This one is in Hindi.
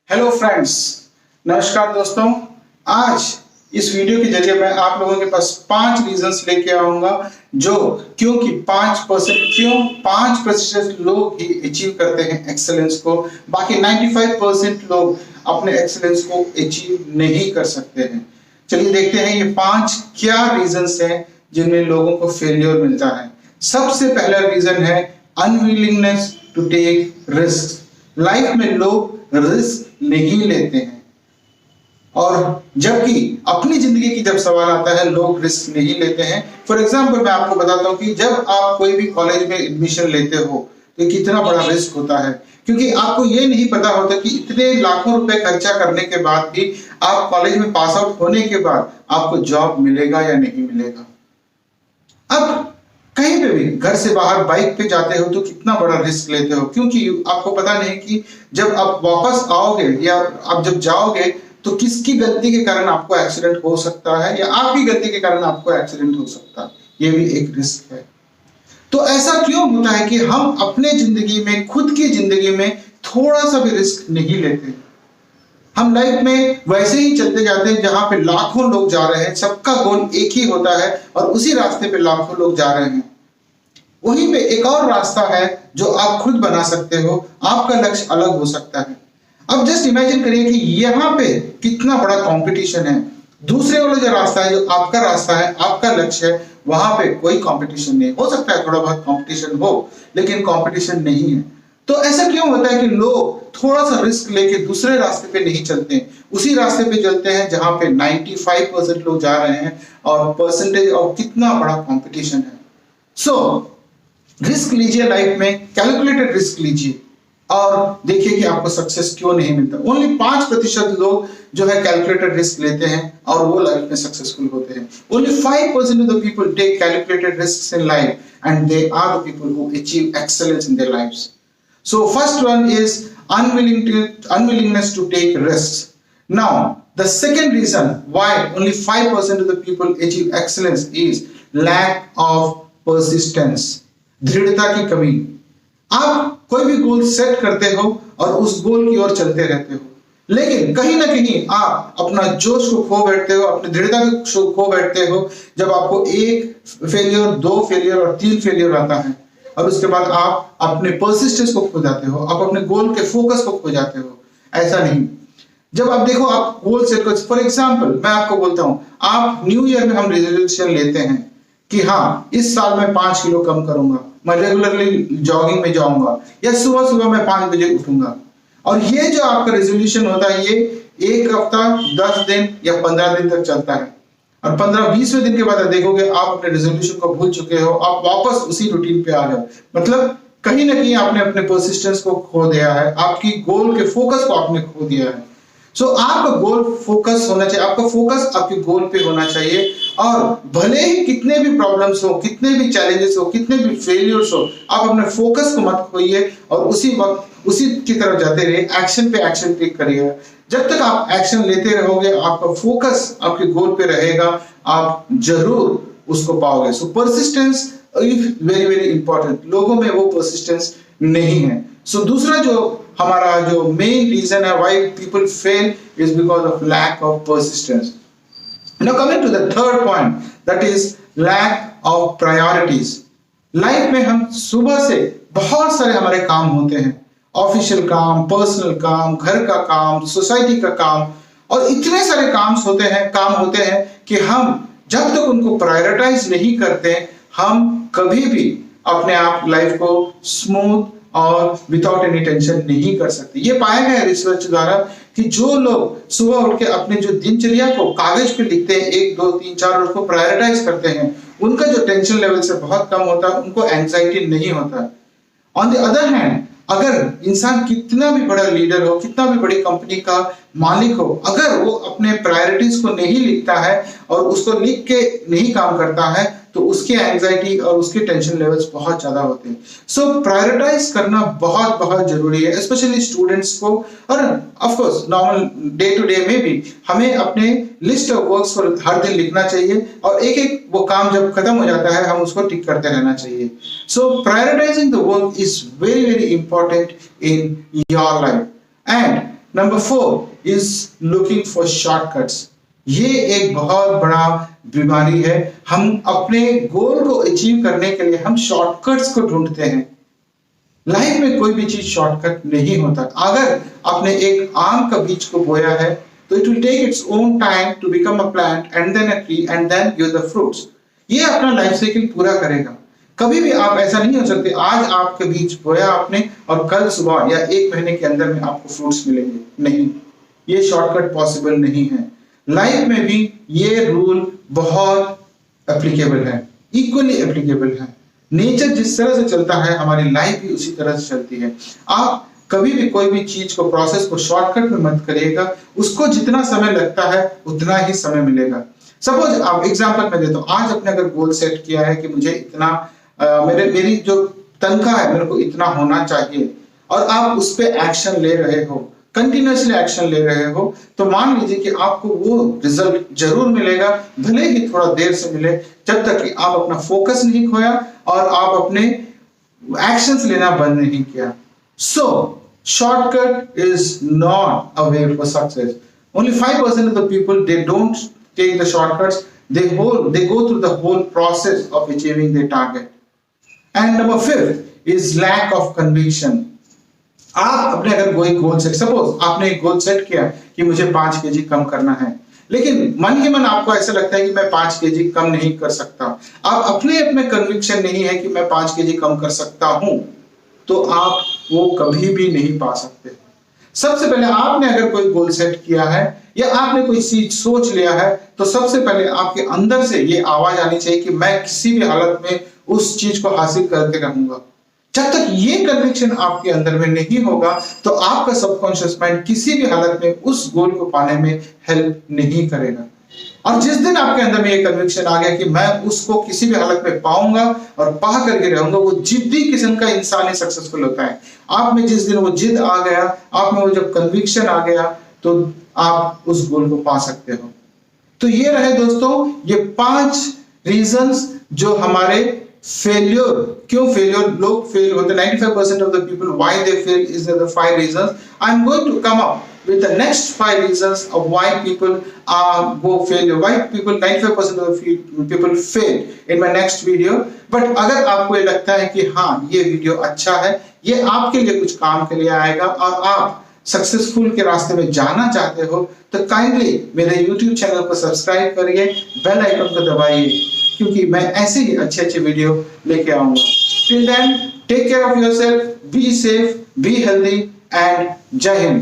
हेलो फ्रेंड्स, नमस्कार दोस्तों। आज इस वीडियो के जरिए मैं आप लोगों के पास 5 रीजंस लेके आऊंगा जो क्योंकि 5% लोग ही अचीव करते हैं एक्सेलेंस को, बाकी 95% लोग अपने एक्सेलेंस को अचीव नहीं कर सकते हैं। चलिए देखते हैं ये 5 क्या रीजंस हैं जिनमें लोगों को फेलियर मिलता है। सबसे पहला रीजन है unwillingness to take risk. Life में लोग रिस्क नहीं लेते हैं, और जबकि अपनी जिंदगी की जब सवाल आता है लोग रिस्क नहीं लेते हैं। फॉर एग्जाम्पल मैं आपको बताता हूं कि जब आप कोई भी कॉलेज में एडमिशन लेते हो तो कितना बड़ा रिस्क होता है, क्योंकि आपको ये नहीं पता होता कि इतने लाखों रुपए खर्चा करने के बाद भी आप कॉलेज में पास आउट होने के बाद आपको जॉब मिलेगा या नहीं मिलेगा। अब कहीं पे भी घर से बाहर बाइक पे जाते हो तो कितना बड़ा रिस्क लेते हो, क्योंकि आपको पता नहीं कि जब आप वापस आओगे या आप जब जाओगे तो किसकी गलती के कारण आपको एक्सीडेंट हो सकता है या आपकी गलती के कारण आपको एक्सीडेंट हो सकता है। ये भी एक रिस्क है। तो ऐसा क्यों होता है कि हम अपने जिंदगी में, खुद की जिंदगी में थोड़ा सा भी रिस्क नहीं लेते। हम लाइफ में वैसे ही चलते जाते हैं जहां पे लाखों लोग जा रहे हैं, सबका गोल एक ही होता है और उसी रास्ते पे लाखों लोग जा रहे हैं। वहीं पे एक और रास्ता है जो आप खुद बना सकते हो, आपका लक्ष्य अलग हो सकता है। अब जस्ट इमेजिन करिए कि यहाँ पे कितना बड़ा कंपटीशन है। दूसरे वाला जो रास्ता है, जो आपका रास्ता है, आपका लक्ष्य है, वहां पे कोई कंपटीशन नहीं। हो सकता है थोड़ा बहुत कंपटीशन हो, लेकिन कंपटीशन नहीं है। तो ऐसा क्यों होता है कि लोग थोड़ा सा रिस्क लेके दूसरे रास्ते पे नहीं चलते, उसी रास्ते पे चलते हैं जहां पे 95% लोग जा रहे हैं और परसेंटेज और कितना बड़ा कंपटीशन है। सो रिस्क लीजिए, लाइफ में कैलकुलेटेड रिस्क लीजिए और देखिए कि आपको सक्सेस क्यों नहीं मिलता। ओनली 5% लोग जो है कैलकुलेटेड रिस्क लेते हैं और वो लाइफ में सक्सेसफुल होते हैं। Only 5% of the people take calculated risks in life and they are the people who achieve excellence in their lives. So first one is unwillingness to take risks. Now the second reason why only 5% of the people achieve excellence is lack of persistence. दृढ़ता की कमी। आप कोई भी गोल सेट करते हो और उस गोल की ओर चलते रहते हो, लेकिन कहीं ना कहीं आप अपना जोश को खो बैठते हो, अपनी दृढ़ता को खो बैठते हो जब आपको 1 फेलियर, 2 फेलियर और 3 फेलियर आता है, और उसके बाद आप अपने परसिस्टेंस को खो जाते हो, आप अपने गोल के फोकस को खो जाते हो। ऐसा नहीं। जब आप देखो, आप गोल सेट कर, फॉर एग्जाम्पल मैं आपको बोलता हूं, आप न्यू ईयर में हम रेजोल्यूशन लेते हैं कि हाँ इस साल मैं 5 किलो कम करूंगा, मैं रेगुलरली जॉगिंग में जाऊंगा या सुबह सुबह मैं 5 बजे उठूंगा। और ये जो आपका रेजोल्यूशन होता है ये 1 हफ्ता, 10 दिन या 15 दिन तक चलता है, और 15-20वें दिन के बाद देखोगे आप अपने रेजोल्यूशन को भूल चुके हो, आप वापस उसी रूटीन पे आ जाओ। मतलब कहीं ना कहीं आपने अपने परसिस्टेंस को खो दिया है, आपकी गोल के फोकस को आपने खो दिया है। सो आपका गोल फोकस होना चाहिए, आपका फोकस आपके गोल पे होना चाहिए। और भले ही कितने भी प्रॉब्लम्स हो, कितने भी चैलेंजेस हो, कितने भी फेलियर्स हो, आप अपने फोकस को मत खोइए और उसी वक्त उसी की तरफ जाते रहिए, एक्शन पे एक्शन टेक करिए। जब तक आप एक्शन लेते रहोगे, आपका फोकस आपके गोल पे रहेगा, आप जरूर उसको पाओगे। So persistence is very very important. लोगों में वो परसिस्टेंस नहीं है। सो दूसरा जो हमारा जो मेन रीजन है why people fail is because of lack of persistence. Now coming to the third point, that is lack of priorities. Life में हम सुबह से बहुत सारे हमारे काम होते हैं, ऑफिशियल काम, पर्सनल काम, घर का काम, सोसाइटी का काम, और इतने सारे काम होते हैं कि हम जब तक उनको प्रायोरिटाइज नहीं करते, हम कभी भी अपने आप लाइफ को स्मूथ और विदाउट एनी टेंशन नहीं कर सकते। ये पाया गया है रिसर्च द्वारा कि जो लोग सुबह उठ के अपने जो दिनचर्या को कागज पे लिखते हैं, 1, 2, 3, 4 और उसको प्रायोरिटाइज करते हैं, उनका जो टेंशन लेवल से बहुत कम होता है, उनको एंजाइटी नहीं होता। ऑन द अदर हैंड, अगर इंसान कितना भी बड़ा लीडर हो, कितना भी बड़ी कंपनी का मालिक हो, अगर वो अपने प्रायोरिटीज को नहीं लिखता है और उसको लिख के नहीं काम करता है, तो उसकी एंजाइटी और उसके टेंशन लेवल्स बहुत ज्यादा होते हैं। सो प्रायोरिटाइज करना बहुत बहुत जरूरी है, स्पेशली स्टूडेंट्स को। और of course normal day to day में भी हमें अपने लिस्ट ऑफ वर्क्स को हर दिन लिखना चाहिए, और एक एक वो काम जब खत्म हो जाता है हम उसको टिक करते रहना चाहिए। So prioritising the work is very very important in your life. And number 4 is looking for shortcuts. ये एक बहुत बड़ा बीमारी है। हम अपने गोल को अचीव करने के लिए हम शॉर्टकट्स को ढूंढते हैं। लाइफ में कोई भी चीज शॉर्टकट नहीं होता। अगर आपने एक आम का बीज को बोया है तो it will take its own time to become a plant and then a tree and then give the fruits. ये अपना लाइफ साइकिल पूरा करेगा। कभी भी आप ऐसा नहीं हो सकते आज आपके बीज बोया आपने और कल सुबह या 1 महीने के अंदर में आपको फ्रूट्स मिलेंगे, नहीं, ये शॉर्टकट पॉसिबल नहीं है। लाइफ में भी ये रूल बहुत एप्लीकेबल है, इक्वली एप्लीकेबल है। नेचर जिस तरह से चलता है हमारी लाइफ भी उसी तरह से चलती है। आप कभी भी कोई भी चीज को प्रोसेस को शॉर्टकट में मत करिएगा। उसको जितना समय लगता है उतना ही समय मिलेगा। सपोज आप एग्जांपल में देता हूं, आज आपने अगर गोल सेट किया है कि मुझे इतना मेरी जो तनख्वाह है मेरे को इतना होना चाहिए और आप उस पे एक्शन ले रहे हो, कंटिन्यूअसली एक्शन ले रहे हो, तो मान लीजिए कि आपको वो रिजल्ट जरूर मिलेगा, भले ही थोड़ा देर से मिले, जब तक कि आप अपना फोकस नहीं खोया और आप अपने एक्शंस लेना बंद नहीं किया। So shortcut is not a way for success. Only 5% of the people, they don't take the shortcuts. They go through the whole process of achieving their target. And number 5 is lack of conviction. आप अपने अगर कोई गोल सेट, सपोज आपने एक गोल सेट किया कि मुझे 5 केजी कम करना है, लेकिन मन ही मन आपको ऐसा लगता है कि मैं 5 केजी कम नहीं कर सकता, आप अपने कन्विक्शन नहीं है कि मैं 5 केजी कम कर सकता हूं, तो आप वो कभी भी नहीं पा सकते। सबसे पहले आपने अगर कोई गोल सेट किया है या आपने कोई चीज सोच लिया है, तो सबसे पहले आपके अंदर से ये आवाज आनी चाहिए कि मैं किसी भी हालत में उस चीज को हासिल करके रहूंगा। जब तक ये कन्विक्शन आपके अंदर में नहीं होगा तो आपका सबकॉन्शियस माइंड किसी भी हालत में उस गोल को पाने में हेल्प नहीं करेगा। और जिस दिन आपके अंदर में ये कन्विक्शन आ गया कि मैं उसको किसी भी हालत में पाऊंगा और पा करके रहूंगा, वो जिद्दी किस्म का इंसान ही सक्सेसफुल होता है। आप में जिस दिन वो जिद आ गया, आप में वो जब कन्विक्शन आ गया, तो आप उस गोल को पा सकते हो। तो ये रहे दोस्तों ये 5 रीजंस जो हमारे फेल्योर, क्यों फेल्योर लोग फेल होते, 95% of the people why they fail is the 5 reasons. I'm going to come up with the next 5 reasons of why people go failure, why people 95% of the people fail in my next video. But अगर आपको ये लगता है कि हाँ ये वीडियो अच्छा है, ये आपके लिए कुछ काम के लिए आएगा और आप सक्सेसफुल के रास्ते में जाना चाहते हो, तो काइंडली मेरे YouTube चैनल को सब्सक्राइब करिए, बेल आइकन को दबाइए, क्योंकि मैं ऐसे ही अच्छे वीडियो लेके आऊंगा। Till then take care of yourself, be safe, be healthy and Jai Hind.